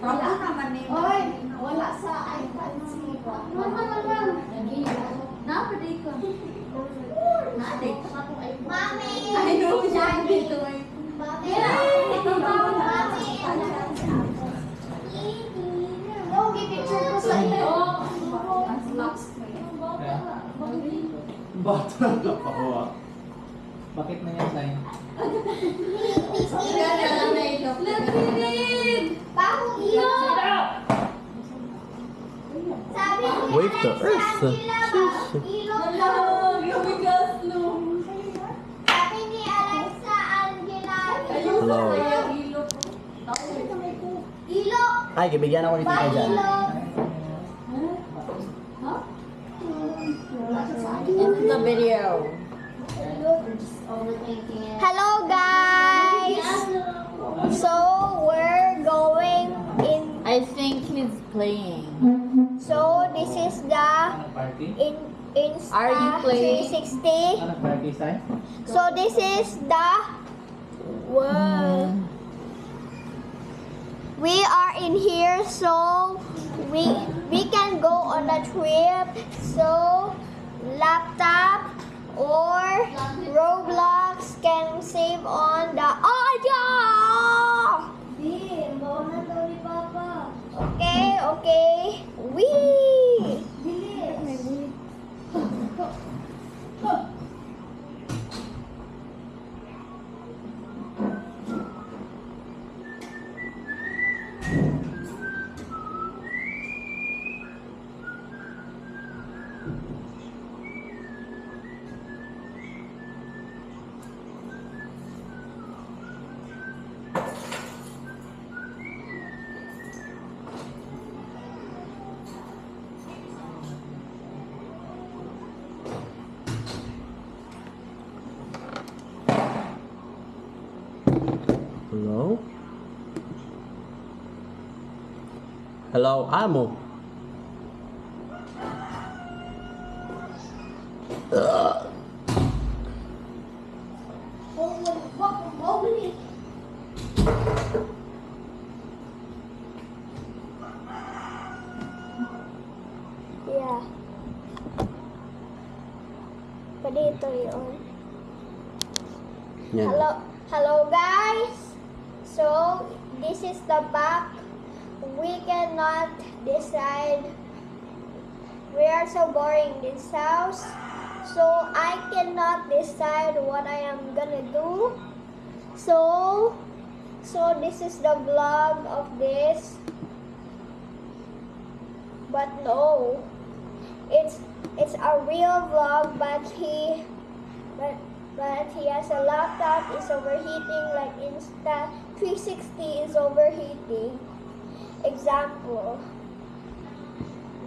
Wala naman ni. Oy, wala sa iPad si Mama. Napaday ko. Naaday ko sa akong iPhone. Mami! Ay, no, siya dito ay. Mami! Mami! Oh, picture ko sa iyo. Bata na pa ko ah. Bakit na yan, Sai? Gana lang na ito. Bakong iyo! Sabi ni Wave to earth. Alexa, ilog daw. Lumigas no. Sabi ni Alexa, Angela, Hello. ilog. Ay, kibigyan ako ni Tita dyan. Ilog. Into the video. Hello guys! So we're going in. I think he's playing. So this is the Party? Insta Are you playing? 360. Ano party, Sai? So this is the world. We are in here, so we can go on a trip. So laptop or Roblox can save on the audio. Okay, okay. Wee. Hello? Hello, Amo. Yeah. Pwede ito yun. Yan. Hello guys. So this is the back. We cannot decide. We are so boring in this house. So I cannot decide what I am gonna do. So this is the vlog of this. But no, it's a real vlog, but he has a laptop is overheating, like Insta 360 is overheating. Example,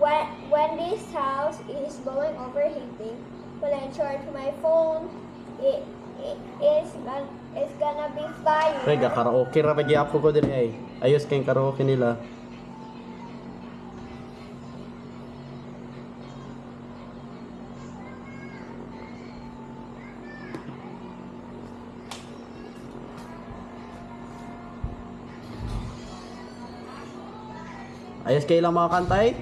when this house is going overheating, when I charge my phone, it's gonna be fire. Rega, karaoke ra pag iapo ko din ay. Ayos kayong karaoke nila. Ayos kayo lang mga kantay?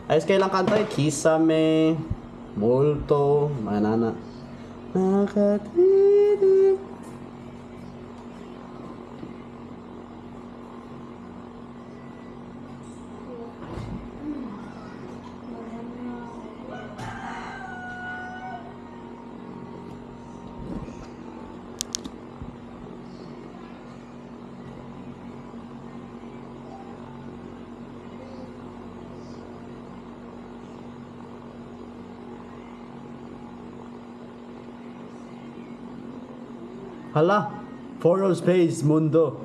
Ayos kayo lang kantay? Kisame, multo, manana. Nakatitig. Hala, for of space, mundo.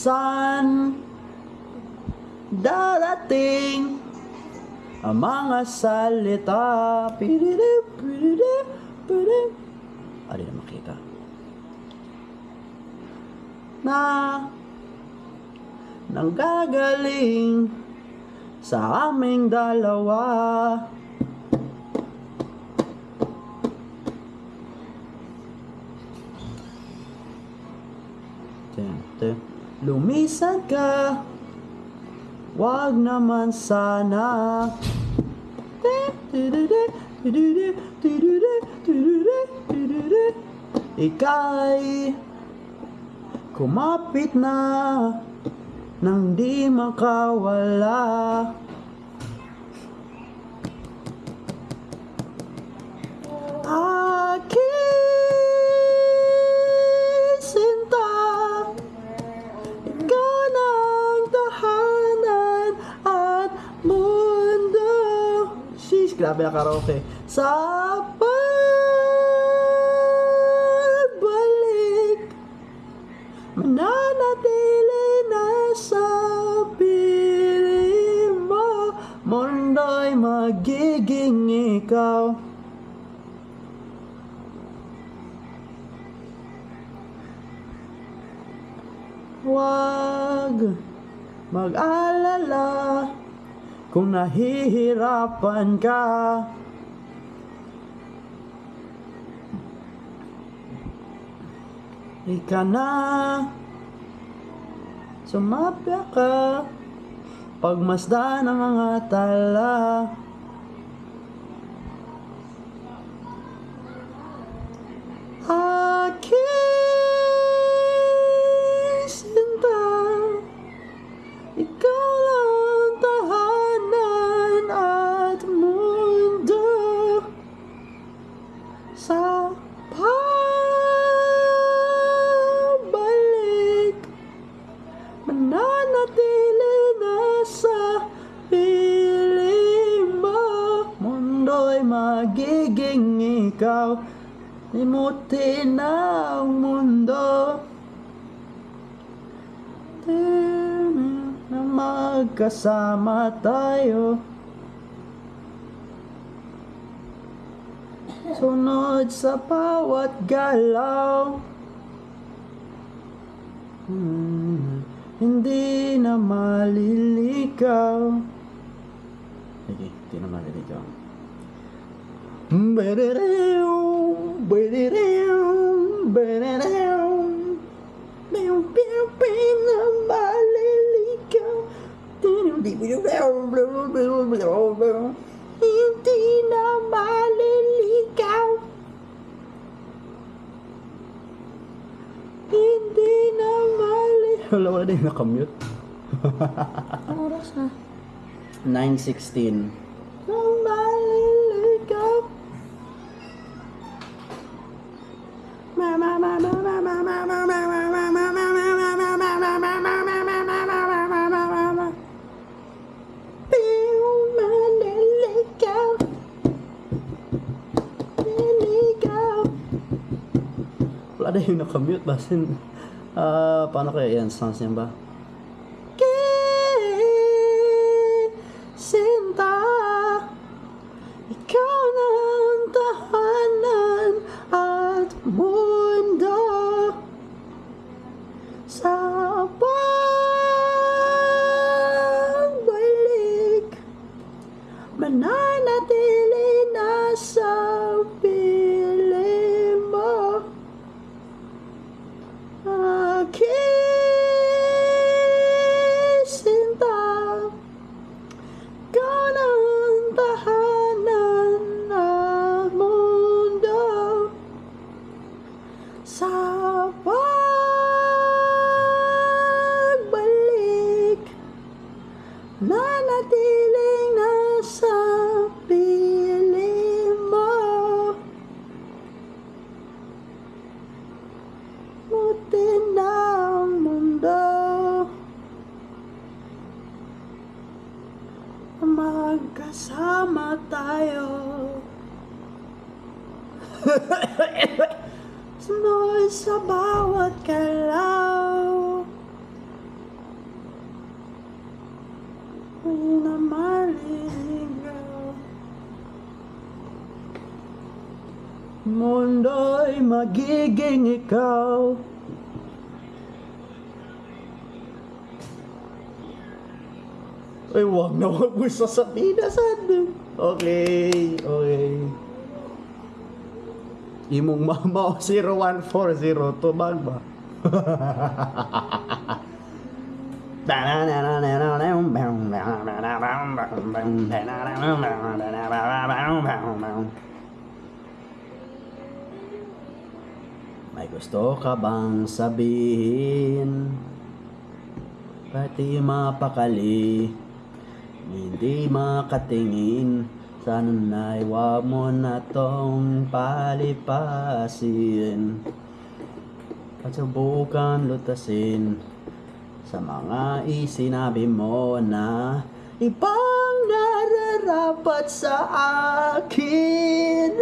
Saan darating ang mga salita? Pididip, pididip, pididip. Di na makita. Na nanggagaling sa aming dalawa. Lumisan ka, wag naman sana. Ika'y kumapit na nang di makawala. Aking sinta, ikaw ng tahanan at mundo. Sheesh, grabe na karaoke. Sa pagbalik, mananatili na sa piling mo. Mundo'y magiging ikaw. Huwag mag-alala kung nahihirapan ka. Ika na, sumapya ka, pagmasdan ang mga tala. Aking sinta, ikaw lang tahanan at mundo. Sa pagbalik, mananatili na sa piling mo. Mundo'y magiging ikaw. Limutin ang mundo na magkasama tayo. Sunod sa bawat galaw. Hindi na maliligaw. Sige, hindi na maliligaw. Hindi na maliligaw. Hindi na maliligaw. Wala, wala din nakamute. Ang oras na. 9:16. Nang maliligaw. Wala na yung nakamute. Basin, paano kaya yan? Sounds niya ba? Sinta, ikaw ng tahanan at mundo. Sa pagbalik, mananatili na sa piling mo. Aking sinta, ikaw ng tahanan ng mundo. Sa pagbalik, nanatiling nasa piling mo. Mutin ng mundo, magkasama tayo. Sunod sa bawat galaw. May na maliligaw. Mundo'y magiging ikaw. Ay, wag mo sasabihin na saan. Okay. Imong mama 01402 bagba. May gusto ka bang sabihin? Pati mapakali, hindi makatingin. Sana'y wag mo na tong palipasin at subukan lutasin sa mga isinabi mo na ibang nararapat sa akin.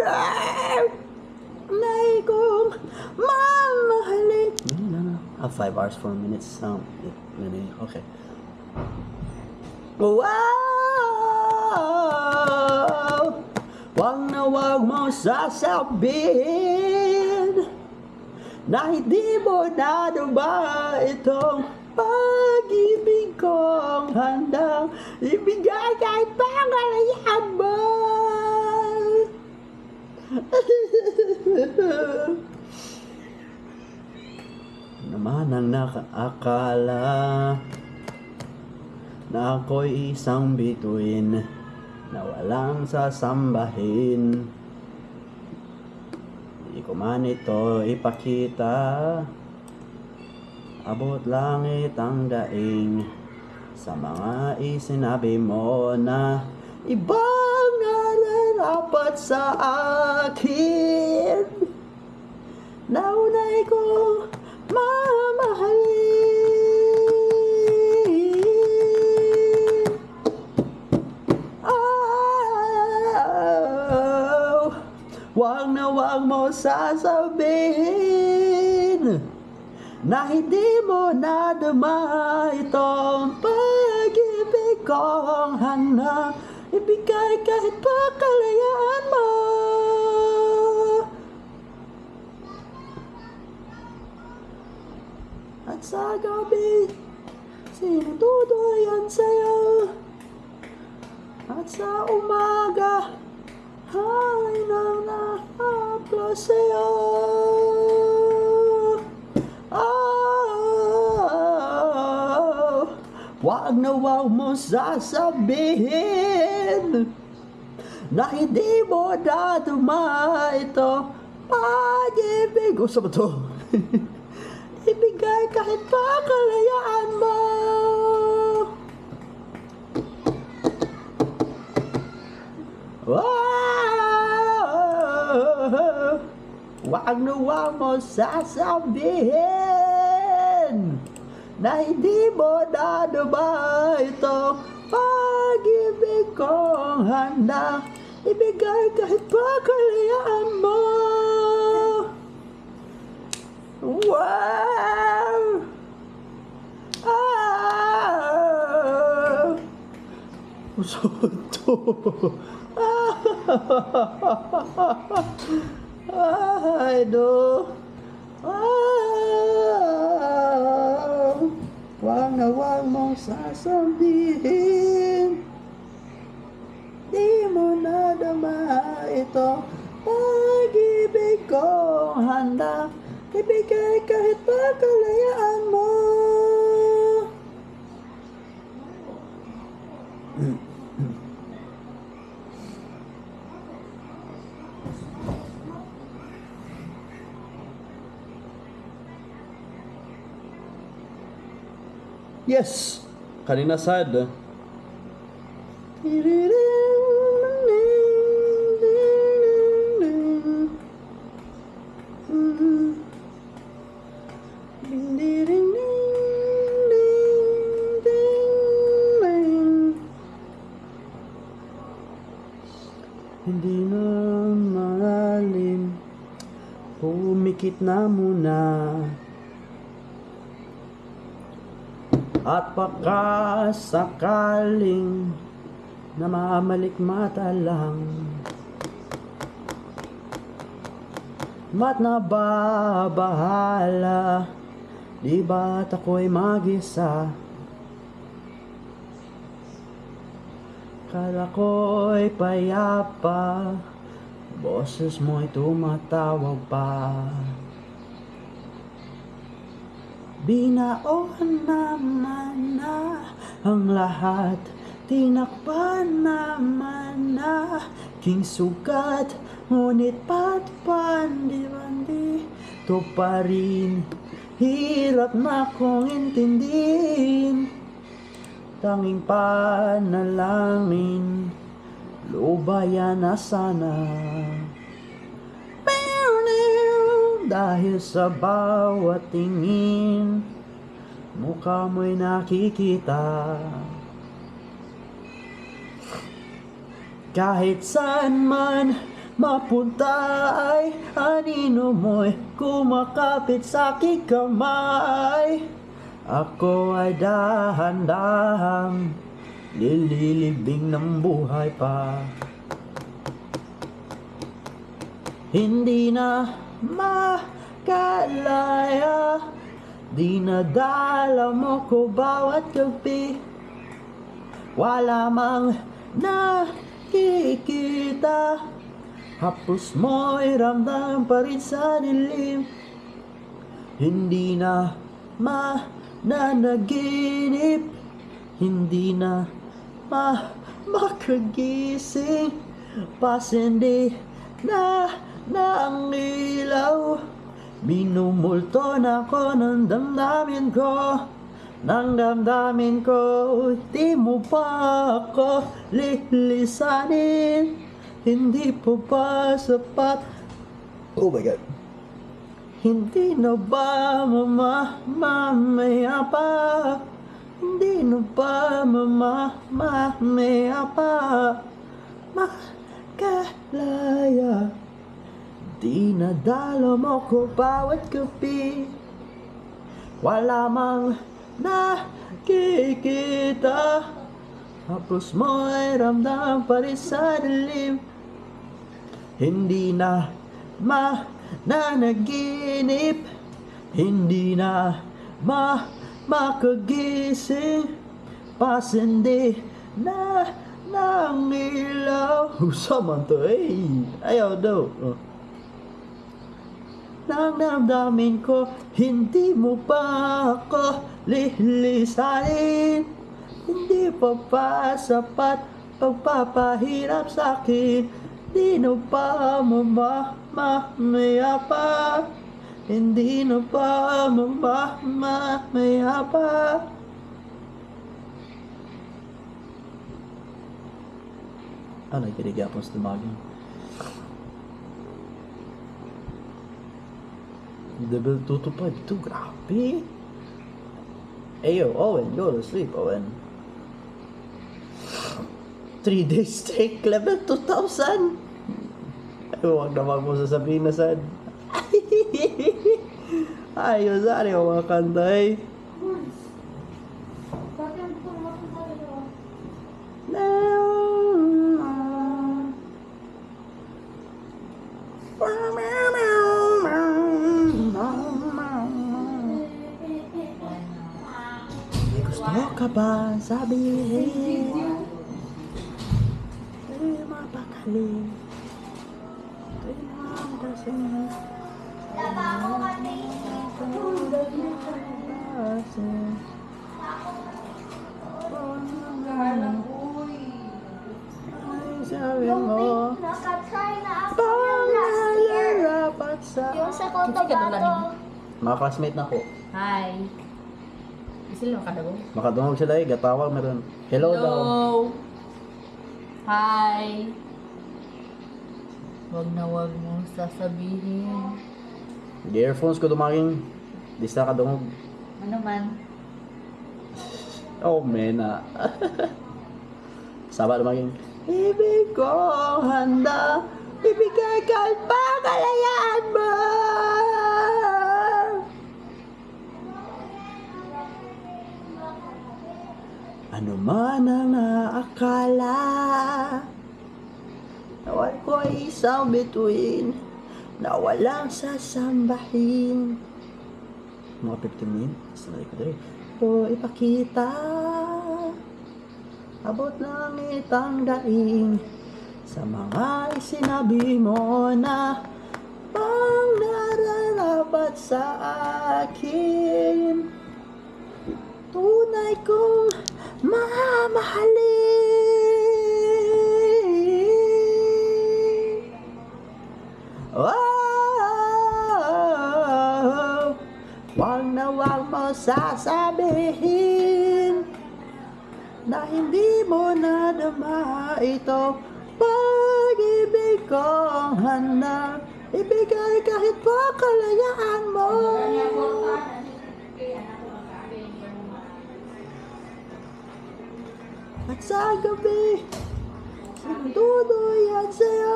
Nay kong mamahalin. 5 hours 4 minutes. Okay. Wow! Wag na wag mo sasabihin na hindi mo naduma itong pag-ibig kong handang ibigay kahit pangalayan mo. Naman ang nakaakala na ako'y isang bituin na walang sasambahin. Di ko man ito ipakita, abot langit ang daing sa mga isinabi mo na ibang nararapat sa akin. Naunay ko mamahalin. Wag na wag mo sasabihin na hindi mo nadama itong pag-ibig kong handang ibigay kahit pa kalayaan mo. At sa gabi, sinututuyan sa'yo. At sa umaga, ay nang na-upload sa'yo. Oh, wag na wag mo sasabihin na hindi mo daduma ito pag-ibig. O sa ba to? Ibigay kahit pa kalayaan mo. Wag na wag mo sasabihin na hindi mo nadama ito pag-ibig kong handang ibigay kahit pa kalayaan mo. Wow! Soto. Ay, no. Wag na wag mong sasabihin di mo nadama ito pag-ibig kong handa ibigay kahit pa kalayaan mo. Yes, kanina sad. Hindi na malalim Pumikit na muna. At baka sakaling namamalikmata lang, mat nababahala, di ba't ako'y mag-isa? Kala ko'y payapa, boses mo'y tumatawag pa. Binaon naman na ang lahat, tinakpan naman na king sugat, ngunit patpan di to pa rin. Hirap na kong intindihin, tanging panalangin, lubayan na sana. Dahil sa bawat tingin, mukha mo'y nakikita. Kahit saan man mapunta ay anino mo'y kumakapit sa aking kamay. Ako ay dahan-dahang lililibing ng buhay pa. Hindi na makalaya, dinadala mo ko bawat gabi. Wala mang nakikita, hapos mo'y ramdam pa rin sa dilim. Hindi na mananaginip, hindi na makagising, pasindi na ang ilaw. Minumulto na ko ng damdamin ko, di mo pa ako lilisanin. Hindi po ba sapat? Oh my God. Hindi na ba mamamaya pa? Hindi na ba mamamaya pa? Makalaya, dinadala mo ko bawat gabi. Wala mang nakikita, hapos mo'y ramdam pa rin sa dilim. Hindi na mananaginip, hindi na makagising, pasindi na ang ilaw. Usaman to ayaw daw. Nang damdamin ko, hindi mo pa ako lilisanin. Hindi pa ba sapat pagpapahirap sa'kin? Di na pa mamamaya pa? Hindi na pa mamamaya pa? Ano yung kinigapon sa tumagin? Level 2 to 5 ito, grabe. Ayo, Owen, go to sleep, Owen. 3 days straight, level 2,000. Ay, huwag naman mo sasabihin na sad. Ayos, ano yung mga kanta Gusto ka ba sabihin? Ay, mapakaling. Ay, mapakaling. Taba ako kasi. Ay, sabi mo. Naka-try na ako yung last year. Yung sa Cotabato. Mga classmate na ko. Hi. Sila makadagong? Makadungog sila gatawag meron. Hello daw. Hi. Wag mo sasabihin. Earphones ko dumaging. Di sa kadungog. Ano man? Oh, mena. Saba dumaging. Ibig ko handa, ibigay ka pa kalayaan mo. Ano man ang naakala, nawal ko ay isang bituin na walang sasambahin. Mga 15 minutes na ko dali. O ipakita, abot langit ang daing sa mga isinabi mo na pang nararapat sa akin. Tunay kong mamahalin. Oh, wag na wag mo sasabihin na hindi mo nadama ito. Pag-ibig kong handa ibigay kahit pa kalayaan mo. At sa gabi, sindudo yan sa'yo.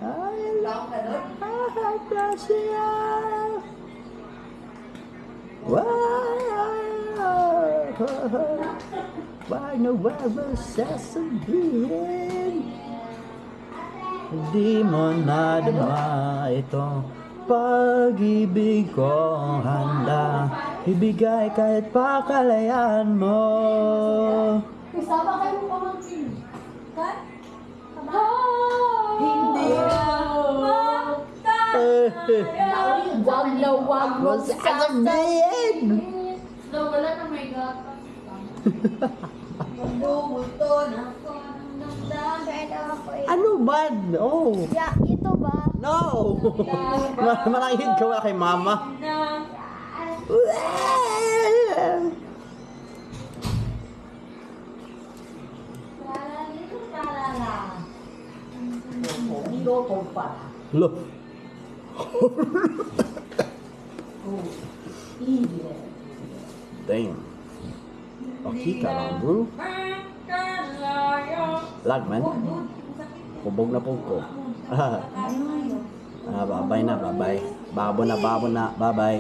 I love na siya. Wag na wag mo sasabihin, hindi mo nadama ito. Pag-ibig kong handa ibigay kahit pa kalayaan mo. Kasama kayo pamangkin. Kat? Hindi wag na wag mo sasabihin. No, wala na may gata. Ano ba? Oh. Yeah, ito ba? No! Manahid ka wala kay mama. Lo. Damn. Okay ka lang, bro. Lag, man. Kubog na po ko. Babay na, babay. Babo na, babo na, babay.